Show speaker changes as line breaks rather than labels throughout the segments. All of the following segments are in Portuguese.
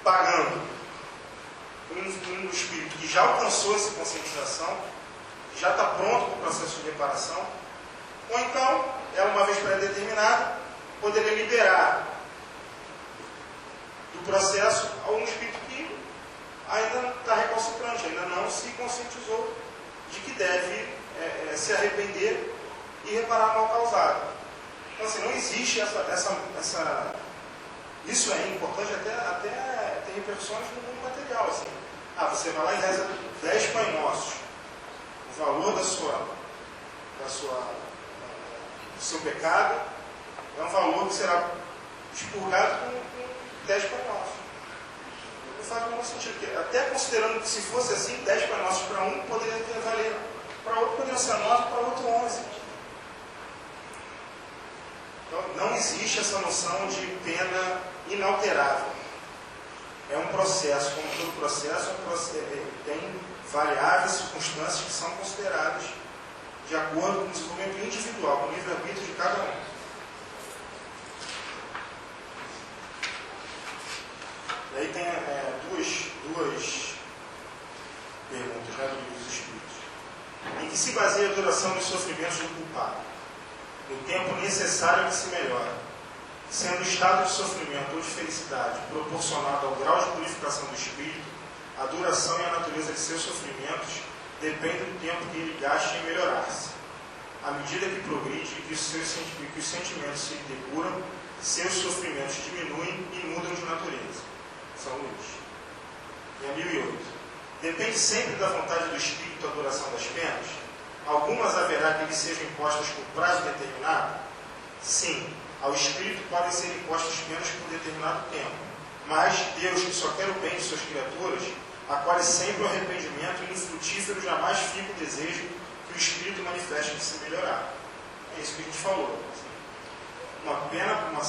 pagando um espírito que já alcançou essa conscientização, que já está pronto para o processo de reparação, ou então, ela, uma vez pré-determinada, poderia liberar do processo algum espírito que ainda está recalcitrante, ainda não se conscientizou de que deve se arrepender e reparar o mal causado. Então, assim, não existe isso é importante, até tem repercussões no mundo material. Assim. Você vai lá e reza 10 Pai Nossos. O valor do seu pecado é um valor que será expurgado com 10 Pai Nossos. Não faz o menor sentido. Porque, até considerando que se fosse assim, 10 Pai Nossos para um poderia valer, para outro poderia ser 9, para outro 11. Então, não existe essa noção de pena inalterável. É um processo, como todo processo, tem variáveis circunstâncias que são consideradas de acordo com o desenvolvimento individual, com o livre-arbítrio de cada um. E aí tem duas perguntas, né, do Livro dos Espíritos. Em que se baseia a duração dos sofrimentos do culpado? No tempo necessário que se melhora, sendo o estado de sofrimento ou de felicidade proporcionado ao grau de purificação do espírito, a duração e a natureza de seus sofrimentos dependem do tempo que ele gaste em melhorar-se. À medida que progride e que os sentimentos se depuram, seus sofrimentos diminuem e mudam de natureza. São Luís. E a 1008. Depende sempre da vontade do espírito a duração das penas? Algumas haverá que lhe sejam impostas por prazo determinado? Sim, ao espírito podem ser impostas penas por determinado tempo, mas Deus, que só quer o bem de suas criaturas, acolhe sempre o arrependimento e infrutífero jamais fica o desejo que o espírito manifeste de se melhorar. É isso que a gente falou. Uma pena, uma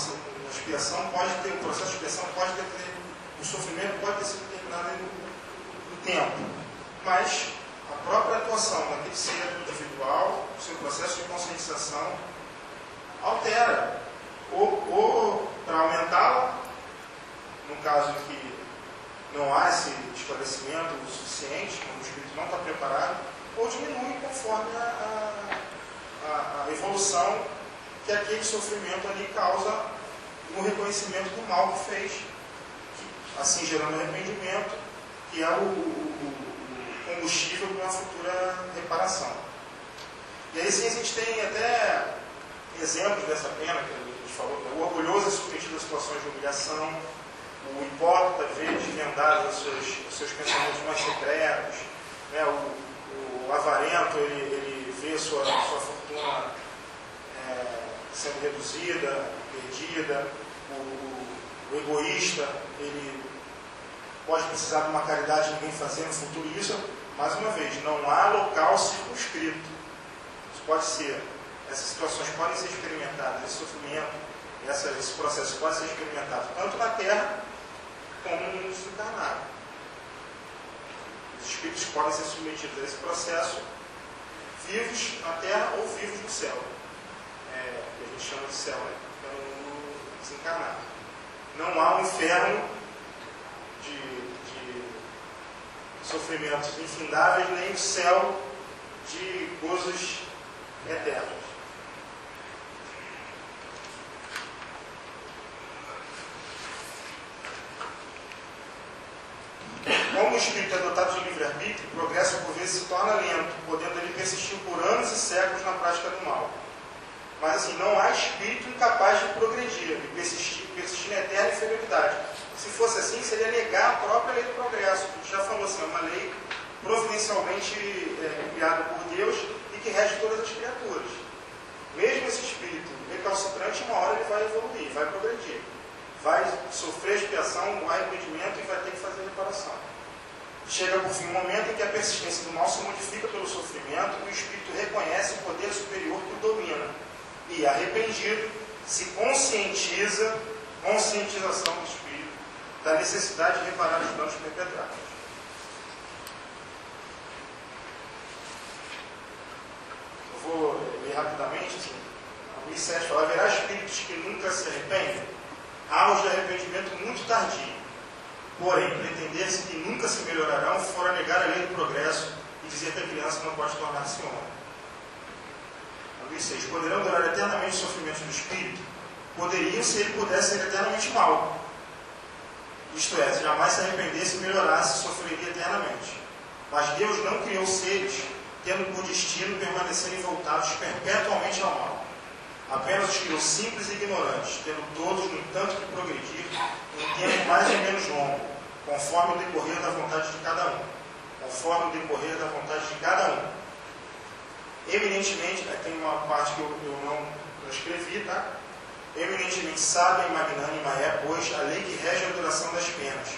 expiação pode ter, um processo de expiação pode ter, o sofrimento pode ter sido determinado no tempo, mas a própria atuação daquele ser individual, o seu processo de conscientização, altera. Ou para aumentá-la, no caso em que não há esse esclarecimento o suficiente, quando o espírito não está preparado, ou diminui conforme a evolução que aquele sofrimento ali causa no reconhecimento do mal que fez, assim gerando arrependimento, que é o combustível para uma futura reparação. E aí sim a gente tem até exemplos dessa pena que a gente falou, o orgulhoso é submetido a situações de humilhação, o hipócrita vê desvendados os seus pensamentos mais secretos, né? O avarento ele vê sua fortuna sendo reduzida, perdida, o egoísta ele pode precisar de uma caridade de ninguém fazer no futuro. Isso, mais uma vez, não há local circunscrito. Isso pode ser, essas situações podem ser experimentadas, esse sofrimento, esse processo pode ser experimentado tanto na Terra como no mundo desencarnado. Os espíritos podem ser submetidos a esse processo vivos na Terra ou vivos no céu, que a gente chama de céu, que é no mundo desencarnado. Não há um inferno de sofrimentos infindáveis, nem o céu de gozos eternos. Como o espírito é dotado de livre-arbítrio, o progresso por vezes se torna lento, podendo ele persistir por anos e séculos na prática do mal. Mas assim, não há espírito incapaz de progredir, de persistir na eterna inferioridade. Se fosse assim, seria negar a própria lei do progresso. A gente já falou assim, é uma lei providencialmente criada por Deus e que rege todas as criaturas. Mesmo esse espírito recalcitrante, uma hora ele vai evoluir, vai progredir. Vai sofrer expiação, o arrependimento e vai ter que fazer reparação. Chega por fim um momento em que a persistência do mal se modifica pelo sofrimento e o espírito reconhece o poder superior que o domina. E, arrependido, se conscientização do espírito, da necessidade de reparar os danos perpetrados. Eu vou ler rapidamente, assim, a 1007 fala, haverá espíritos que nunca se arrependem? Há os de arrependimento muito tardio. Porém, pretender-se que nunca se melhorarão fora negar a lei do progresso e dizer que a criança não pode tornar-se homem. 6. Poderão durar eternamente os sofrimentos do espírito? Poderiam, se ele pudesse ser eternamente mau. Isto é, se jamais se arrependesse e melhorasse, sofreria eternamente. Mas Deus não criou seres tendo por destino permanecerem voltados perpetuamente ao mal. Apenas os criou simples e ignorantes, tendo todos, no entanto, que progredir em um tempo mais ou menos longo, conforme o decorrer da vontade de cada um. Conforme o decorrer da vontade de cada um. Eminentemente, tem uma parte que eu não escrevi, tá? Eminentemente sábia e magnânima é, pois, a lei que rege a duração das penas,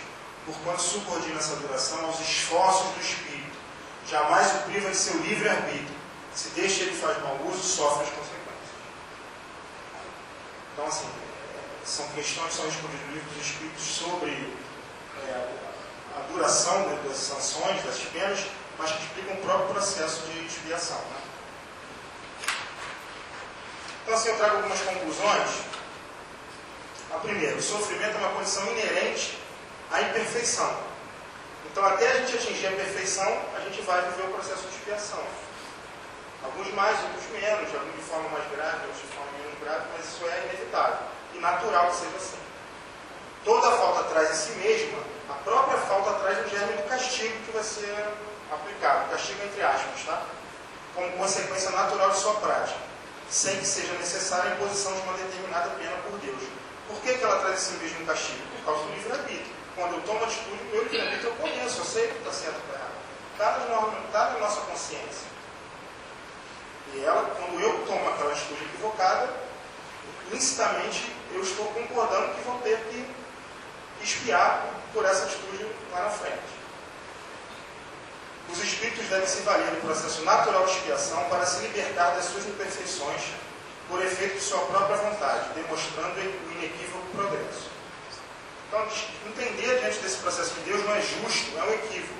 porquanto subordina essa duração aos esforços do espírito. Jamais o priva de seu livre-arbítrio. Se deixa ele faz mau uso, sofre as consequências. Então, assim, são questões que são respondidas no livro dos Espíritos sobre a duração das sanções, das penas, mas que explicam o próprio processo de expiação. Né? Então, assim, eu trago algumas conclusões. A primeira, o sofrimento é uma condição inerente à imperfeição. Então, até a gente atingir a perfeição, a gente vai viver o processo de expiação. Alguns mais, outros menos, alguns de forma mais grave, outros de forma menos grave, mas isso é inevitável e natural que seja assim. Toda falta traz em si mesma, a própria falta traz um germe do castigo que vai ser aplicado, castigo entre aspas, tá? Como consequência natural de sua prática, sem que seja necessária a imposição de uma determinada pena por Deus. Por que ela traz em si mesmo um castigo? Por causa do livre-arbítrio. Quando eu tomo atitude, o meu livre-arbítrio eu conheço, eu sei o que está certo ou errado. Está na nossa consciência. E quando eu tomo aquela atitude equivocada, implicitamente eu estou concordando que vou ter que expiar por essa atitude lá na frente. Os espíritos devem se valer do processo natural de expiação para se libertar das suas imperfeições por efeito de sua própria vontade, demonstrando o inequívoco progresso. Então, entender diante desse processo que Deus não é justo, é um equívoco.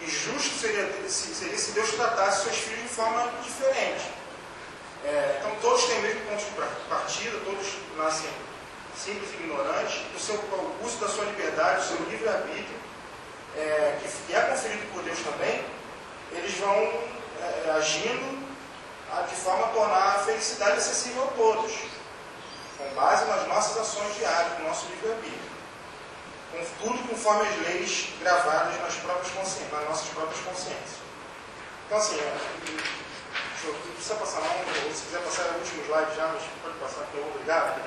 E justo seria se Deus tratasse seus filhos de forma diferente. Então, todos têm o mesmo ponto de partida, todos nascem simples e ignorantes, o uso da sua liberdade, o seu livre-arbítrio, que é conferido por Deus também, eles vão agindo de forma a tornar a felicidade acessível a todos, com base nas nossas ações diárias, no nosso livre-arbítrio. Tudo conforme as leis gravadas nas nossas próprias consciências. Então, assim, não precisa passar não, ou se quiser passar o último slide já, mas pode passar, que eu obrigado.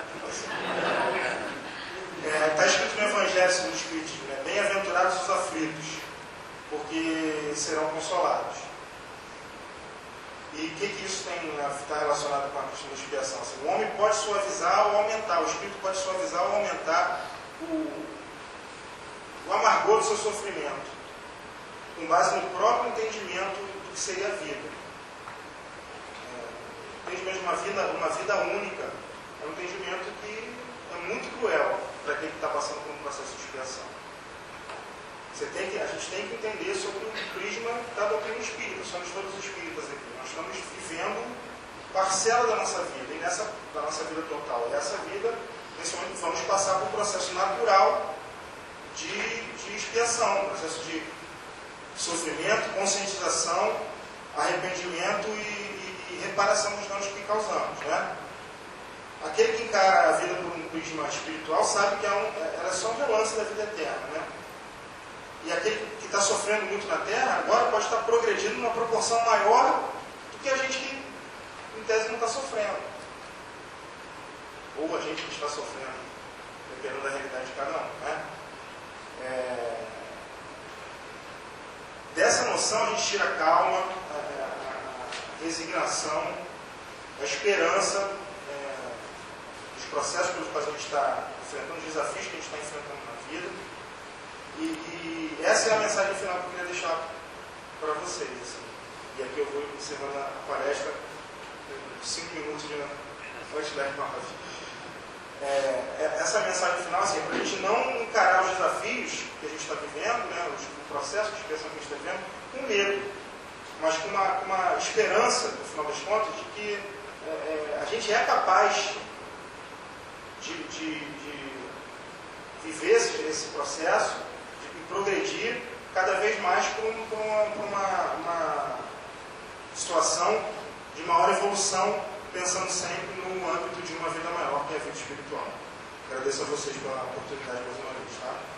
Está escrito no Evangelho segundo o Espiritismo, né? Bem-aventurados os aflitos, porque serão consolados. E o que isso está relacionado com a questão da expiação? Assim, o homem pode suavizar ou aumentar, o espírito pode suavizar ou aumentar o amargor do seu sofrimento, com base no próprio entendimento do que seria a vida. O entendimento de uma vida única é um entendimento que é muito cruel para aquele que está passando por um processo de expiação. A gente tem que entender sobre o prisma da doutrina espírita. Somos todos espíritas aqui. Nós estamos vivendo parcela da nossa vida, e da nossa vida total. E essa vida, nesse momento, vamos passar por um processo natural de expiação, um processo de sofrimento, conscientização, arrependimento e reparação dos danos que causamos. Né? Aquele que encara a vida por um prisma espiritual sabe que ela é só um relance da vida eterna. Né? E aquele que está sofrendo muito na Terra, agora pode estar progredindo numa proporção maior do que a gente que, em tese, não está sofrendo. Ou a gente que está sofrendo, dependendo da realidade de cada um. Né? Dessa noção a gente tira a calma, a resignação, a esperança dos processos pelos quais a gente está enfrentando, os desafios que a gente está enfrentando na vida. E essa é a mensagem final que eu queria deixar para vocês. Assim. E aqui eu vou encerrando a palestra 5 minutos antes da 9. Essa mensagem final assim, é para a gente não encarar os desafios que a gente está vivendo, né, o processo de expiação que a gente está vivendo, com medo, mas com uma esperança, no final das contas, de que a gente é capaz de vivesse esse processo de progredir cada vez mais para uma situação de maior evolução, pensando sempre no âmbito de uma vida maior, que é a vida espiritual. Agradeço a vocês pela oportunidade mais uma vez, tá?